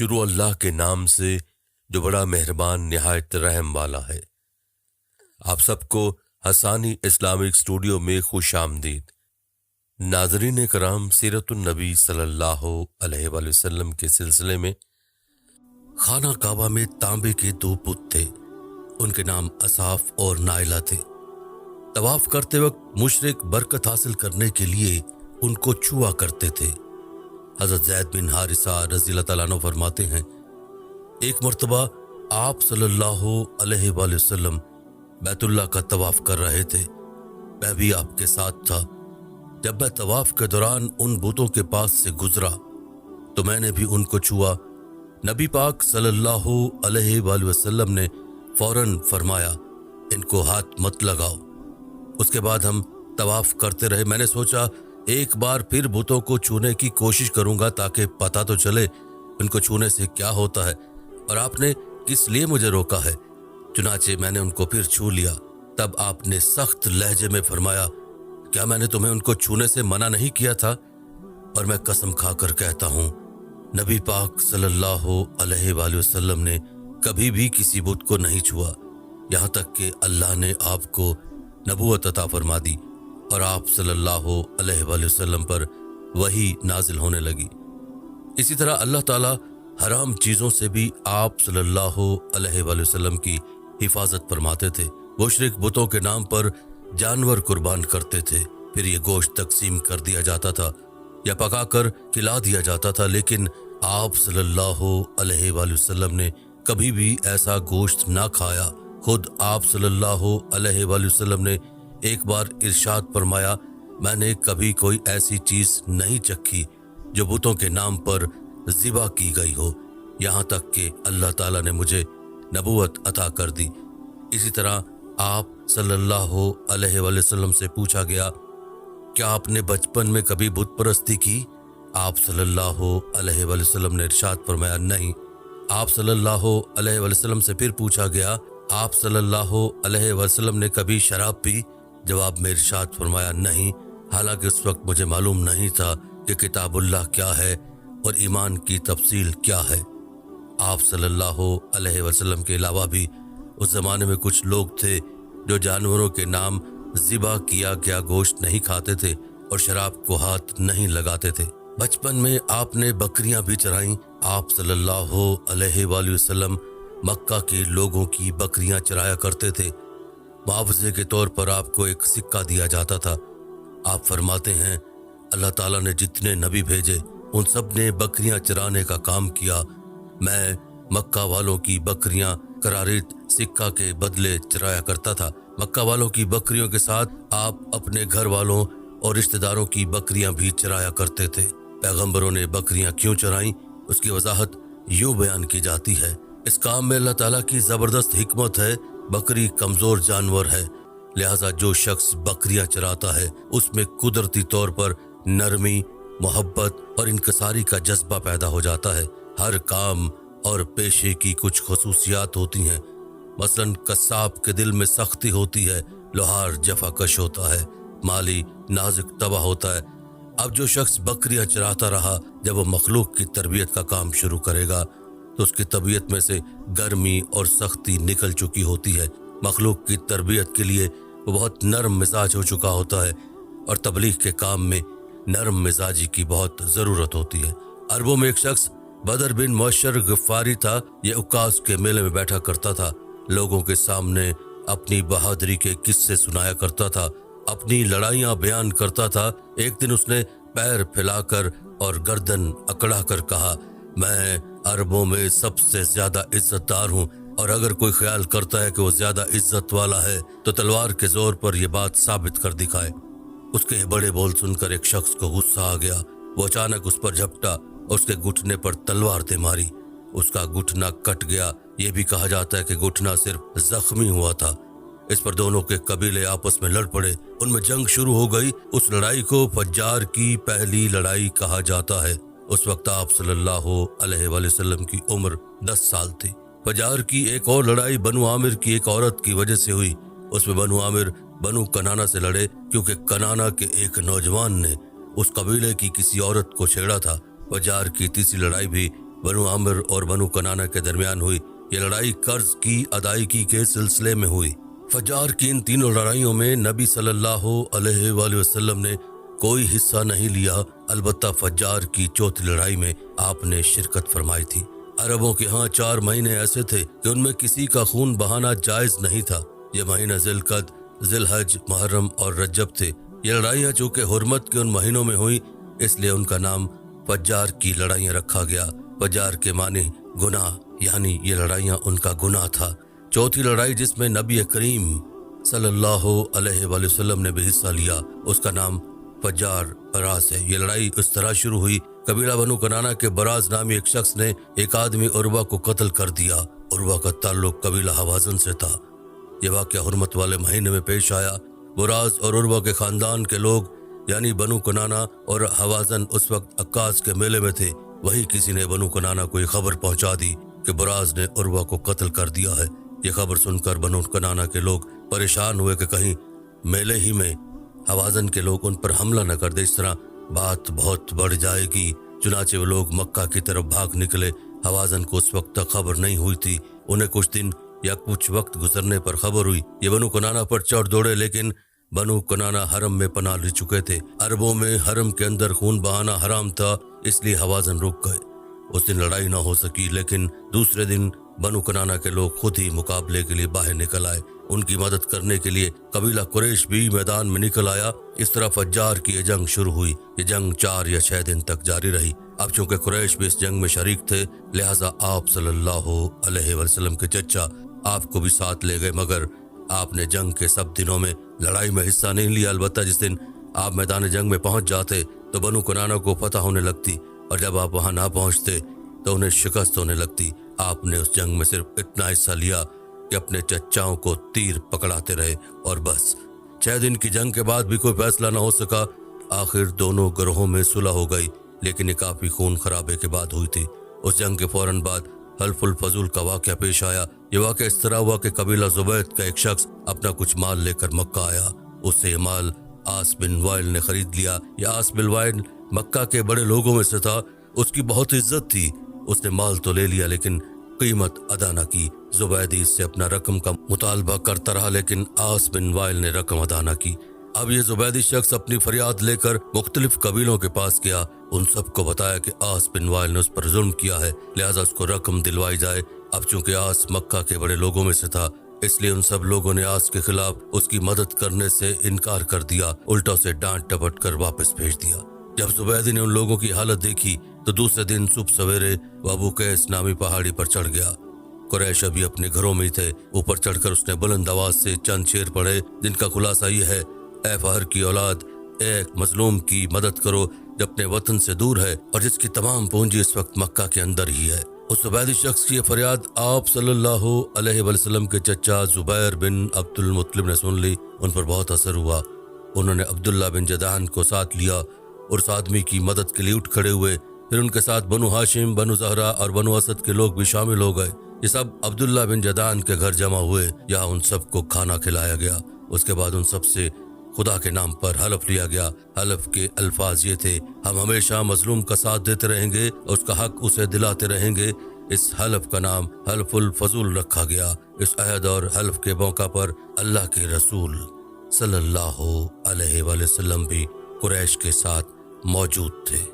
شروع اللہ کے نام سے جو بڑا مہربان نہایت رحم والا ہے۔ آپ سب کو حسانی اسلامک اسٹوڈیو میں خوش آمدید۔ ناظرین کرام، سیرت النبی صلی اللہ علیہ وآلہ وسلم کے سلسلے میں خانہ کعبہ میں تانبے کے دو بت تھے، ان کے نام اصاف اور نائلہ تھے۔ طواف کرتے وقت مشرک برکت حاصل کرنے کے لیے ان کو چھوا کرتے تھے۔ حضرت زید بن حارثہ رضی اللہ تعالیٰ عنہ فرماتے ہیں، ایک مرتبہ آپ صلی اللہ علیہ وآلہ وسلم بیت اللہ کا طواف کر رہے تھے، میں بھی آپ کے ساتھ تھا۔ جب میں طواف کے دوران ان بتوں کے پاس سے گزرا تو میں نے بھی ان کو چھوا۔ نبی پاک صلی اللہ علیہ وآلہ وسلم نے فوراً فرمایا، ان کو ہاتھ مت لگاؤ۔ اس کے بعد ہم طواف کرتے رہے۔ میں نے سوچا ایک بار پھر بتوں کو چھونے کی کوشش کروں گا تاکہ پتہ تو چلے ان کو چھونے سے کیا ہوتا ہے اور آپ نے کس لیے مجھے روکا ہے۔ چنانچہ میں نے ان کو پھر چھو لیا۔ تب آپ نے سخت لہجے میں فرمایا، کیا میں نے تمہیں ان کو چھونے سے منع نہیں کیا تھا؟ اور میں قسم کھا کر کہتا ہوں، نبی پاک صلی اللہ علیہ وآلہ وسلم نے کبھی بھی کسی بت کو نہیں چھوا، یہاں تک کہ اللہ نے آپ کو نبوت عطا فرما دی اور آپ صلی اللہ علیہ وآلہ وسلم پر وحی نازل ہونے لگی۔ اسی طرح اللہ تعالیٰ حرام چیزوں سے بھی آپ صلی اللہ علیہ وآلہ وسلم کی حفاظت فرماتے تھے۔ مشرک بتوں کے نام پر جانور قربان کرتے تھے، پھر یہ گوشت تقسیم کر دیا جاتا تھا یا پکا کر کھلا دیا جاتا تھا، لیکن آپ صلی اللہ علیہ وآلہ وسلم نے کبھی بھی ایسا گوشت نہ کھایا۔ خود آپ صلی اللہ علیہ وآلہ وسلم نے ایک بار ارشاد فرمایا، میں نے کبھی کوئی ایسی چیز نہیں چکھی جو بتوں کے نام پر ذبح کی گئی ہو، یہاں تک کہ اللہ تعالیٰ نے مجھے نبوت عطا کر دی۔ اسی طرح آپ صلی اللہ علیہ وآلہ وسلم سے پوچھا گیا، کیا آپ نے بچپن میں کبھی بت پرستی کی؟ آپ صلی اللہ علیہ وآلہ وسلم نے ارشاد فرمایا، نہیں۔ آپ صلی اللہ علیہ وآلہ وسلم سے پھر پوچھا گیا، آپ صلی اللہ علیہ وسلم نے کبھی شراب پی؟ جواب میں ارشاد فرمایا، نہیں، حالانکہ اس وقت مجھے معلوم نہیں تھا کہ کتاب اللہ کیا ہے اور ایمان کی تفصیل کیا ہے۔ آپ صلی اللہ علیہ وسلم کے علاوہ بھی اس زمانے میں کچھ لوگ تھے جو جانوروں کے نام ذبح کیا گیا گوشت نہیں کھاتے تھے اور شراب کو ہاتھ نہیں لگاتے تھے۔ بچپن میں آپ نے بکریاں بھی چرائیں۔ آپ صلی اللہ علیہ وآلہ وسلم مکہ کے لوگوں کی بکریاں چرایا کرتے تھے۔ معاوضے کے طور پر آپ کو ایک سکہ دیا جاتا تھا۔ آپ فرماتے ہیں، اللہ تعالیٰ نے جتنے نبی بھیجے ان سب نے بکریاں چرانے کا کام کیا۔ میں مکہ والوں کی بکریاں قراریت سکہ کے بدلے چرایا کرتا تھا۔ مکہ والوں کی بکریوں کے ساتھ آپ اپنے گھر والوں اور رشتہ داروں کی بکریاں بھی چرایا کرتے تھے۔ پیغمبروں نے بکریاں کیوں چرائیں، اس کی وضاحت یوں بیان کی جاتی ہے، اس کام میں اللہ تعالیٰ کی زبردست حکمت ہے۔ بکری کمزور جانور ہے، لہٰذا جو شخص بکریاں چراتا ہے اس میں قدرتی طور پر نرمی، محبت اور انکساری کا جذبہ پیدا ہو جاتا ہے۔ ہر کام اور پیشے کی کچھ خصوصیات ہوتی ہیں، مثلاً قصاب کے دل میں سختی ہوتی ہے، لوہار جفا کش ہوتا ہے، مالی نازک طبع ہوتا ہے۔ اب جو شخص بکریاں چراتا رہا، جب وہ مخلوق کی تربیت کا کام شروع کرے گا تو اس کی طبیعت میں سے گرمی اور سختی نکل چکی ہوتی ہے۔ مخلوق کی تربیت کے لیے وہ بہت نرم مزاج ہو چکا ہوتا ہے اور تبلیغ کے کام میں نرم مزاجی کی بہت ضرورت ہوتی ہے۔ عربوں میں ایک شخص بدر بن معشر غفاری تھا۔ یہ عکاظ کے میلے میں بیٹھا کرتا تھا، لوگوں کے سامنے اپنی بہادری کے قصے سنایا کرتا تھا، اپنی لڑائیاں بیان کرتا تھا۔ ایک دن اس نے پیر پھیلا کر اور گردن اکڑا کر کہا، میں عربوں میں سب سے زیادہ عزت دار ہوں، اور اگر کوئی خیال کرتا ہے کہ وہ زیادہ عزت والا ہے تو تلوار کے زور پر یہ بات ثابت کر دکھائے۔ اس کے بڑے بول سن کر ایک شخص کو غصہ آ گیا۔ وہ اچانک اس پر جھپٹا اور اس کے گھٹنے پر تلوار دے ماری۔ اس کا گھٹنا کٹ گیا۔ یہ بھی کہا جاتا ہے کہ گھٹنا صرف زخمی ہوا تھا۔ اس پر دونوں کے قبیلے آپس میں لڑ پڑے، ان میں جنگ شروع ہو گئی۔ اس لڑائی کو فجار کی پہلی لڑائی کہا جاتا ہے۔ اس وقت آپ صلی اللہ علیہ وآلہ وسلم کی عمر 10 سال تھی۔ فجار کی ایک اور لڑائی بنو عامر کی ایک عورت کی وجہ سے ہوئی۔ اس میں بنو عامر بنو کنانا سے لڑے، کیونکہ کنانا کے ایک نوجوان نے اس قبیلے کی کسی عورت کو چھیڑا تھا۔ فجار کی تیسری لڑائی بھی بنو عامر اور بنو کنانہ کے درمیان ہوئی۔ یہ لڑائی قرض کی ادائیگی کے سلسلے میں ہوئی۔ فجار کی ان تینوں لڑائیوں میں نبی صلی اللہ علیہ وآلہ وسلم نے کوئی حصہ نہیں لیا، البتہ فجار کی چوتھی لڑائی میں آپ نے شرکت فرمائی تھی۔ عربوں کے ہاں 4 مہینے ایسے تھے کہ ان میں کسی کا خون بہانا جائز نہیں تھا۔ یہ مہینہ ذی القعدہ، ذی الحج، محرم اور رجب تھے۔ یہ لڑائیاں چونکہ حرمت کے ان مہینوں میں ہوئی، اس لیے ان کا نام فجار کی لڑائیاں رکھا گیا۔ فجار کے معنی گناہ، یعنی یہ لڑائیاں ان کا گناہ تھا۔ چوتھی لڑائی جس میں نبی کریم صلی اللہ علیہ وآلہ وسلم نے بھی حصہ لیا، اس کا نام فجار براز ہے۔ یہ لڑائی اس طرح شروع ہوئی، قبیلہ بنو کنانہ کے براز نامی ایک شخص نے ایک آدمی عروہ کو قتل کر دیا۔ عروہ کا تعلق قبیلہ حوازن سے تھا۔ یہ واقعہ حرمت والے مہینے میں پیش آیا۔ براز اور عروہ کے خاندان کے لوگ یعنی بنو کنانہ اور حوازن اس وقت عکاظ کے میلے میں تھے۔ وہیں کسی نے بنو کنانہ کو یہ خبر پہنچا دی کہ براز نے عروہ کو قتل کر دیا ہے۔ یہ خبر سن کر بنو کنانہ کے لوگ پریشان ہوئے کہ کہیں میلے ہی میں حوازن کے لوگ ان پر حملہ نہ کر دے، اس طرح بات بہت بڑھ جائے گی۔ چنانچہ وہ لوگ مکہ کی طرف بھاگ نکلے۔ حوازن کو اس وقت تک خبر نہیں ہوئی تھی۔ انہیں کچھ دن یا کچھ وقت گزرنے پر خبر ہوئی۔ یہ بنو کنانہ پر چڑھ دوڑے، لیکن بنو کنانہ حرم میں پناہ لے چکے تھے۔ عربوں میں حرم کے اندر خون بہانا حرام تھا، اس لیے حوازن رک گئے۔ اس دن لڑائی نہ ہو سکی، لیکن دوسرے دن بنو کنانہ کے لوگ خود ہی مقابلے کے لیے باہر نکل آئے۔ ان کی مدد کرنے کے لیے قبیلہ قریش بھی میدان میں نکل آیا۔ اس طرح فجار کی یہ جنگ شروع ہوئی۔ یہ جنگ 4 یا 6 دن تک جاری رہی۔ اب چونکہ قریش بھی اس جنگ میں شریک تھے، لہٰذا آپ صلی اللہ علیہ وسلم کے چچا آپ کو بھی ساتھ لے گئے، مگر آپ نے جنگ کے سب دنوں میں لڑائی میں حصہ نہیں لیا۔ البتہ جس دن آپ میدان جنگ میں پہنچ جاتے تو بنو کنانہ کو فتح ہونے لگتی، اور جب آپ وہاں نہ پہنچتے تو انہیں شکست ہونے لگتی۔ آپ نے اس جنگ میں صرف اتنا حصہ لیا کہ اپنے چچاؤں کو تیر پکڑاتے رہے، اور بس۔ 6 دن کی جنگ کے بعد بھی کوئی فیصلہ نہ ہو سکا۔ آخر دونوں گروہوں میں صلح ہو گئی، لیکن یہ کافی خون خرابے کے بعد ہوئی تھی۔ اس جنگ کے فوراً بعد حلف الفضول کا واقعہ پیش آیا۔ یہ واقعہ اس طرح ہوا کہ قبیلہ زبید کا ایک شخص اپنا کچھ مال لے کر مکہ آیا۔ اس سے یہ مال عاص بن وائل نے خرید لیا۔ یہ عاص بن وائل مکہ کے بڑے لوگوں میں سے تھا۔ اس کی بہت عزت تھی۔ اس نے مال تو لے لیا لیکن قیمت ادا نہ کی۔ زبیدی اس سے اپنا رقم کا مطالبہ کرتا رہا، لیکن عاص بن وائل نے رقم ادا نہ کی۔ اب یہ زبیدی شخص اپنی فریاد لے کر مختلف قبیلوں کے پاس گیا۔ ان سب کو بتایا کہ عاص بن وائل نے اس پر ظلم کیا ہے، لہٰذا اس کو رقم دلوائی جائے۔ اب چونکہ عاص مکہ کے بڑے لوگوں میں سے تھا، اس لیے ان سب لوگوں نے عاص کے خلاف اس کی مدد کرنے سے انکار کر دیا، الٹا اسے ڈانٹ ڈپٹ کر واپس بھیج دیا۔ جب زبیدی نے ان لوگوں کی حالت دیکھی تو دوسرے دن صبح سویرے وہ ابو قیس نامی پہاڑی پر چڑھ گیا۔ قریش ابھی اپنے گھروں میں ہی تھے۔ اوپر چڑھ کر اس نے بلند آواز سے چند شعر پڑھے، جن کا خلاصہ یہ ہے: اے فہر کی اولاد، ایک مظلوم کی مدد کرو جو اپنے وطن سے دور ہے اور جس کی تمام پونجی اس وقت مکہ کے اندر ہی ہے۔ اس زبیدی شخص کی یہ فریاد آپ صلی اللہ علیہ وسلم کے چچا زبیر بن عبد المطلب نے سن لی۔ ان پر بہت اثر ہوا۔ انہوں نے عبداللہ بن جدعان کو ساتھ لیا اور اس آدمی کی مدد کے لیے اٹھ کھڑے ہوئے۔ پھر ان کے ساتھ بنو ہاشم، بنو زہرہ اور بنو اسد کے لوگ بھی شامل ہو گئے۔ یہ سب عبداللہ بن جدعان کے گھر جمع ہوئے، جہاں ان سب کو کھانا کھلایا گیا۔ اس کے بعد ان سب سے خدا کے نام پر حلف لیا گیا۔ حلف کے الفاظ یہ تھے: ہم ہمیشہ مظلوم کا ساتھ دیتے رہیں گے اور اس کا حق اسے دلاتے رہیں گے۔ اس حلف کا نام حلف الفضول رکھا گیا۔ اس عہد اور حلف کے موقع پر اللہ کے رسول صلی اللہ علیہ وسلم بھی قریش کے ساتھ موجود تھے۔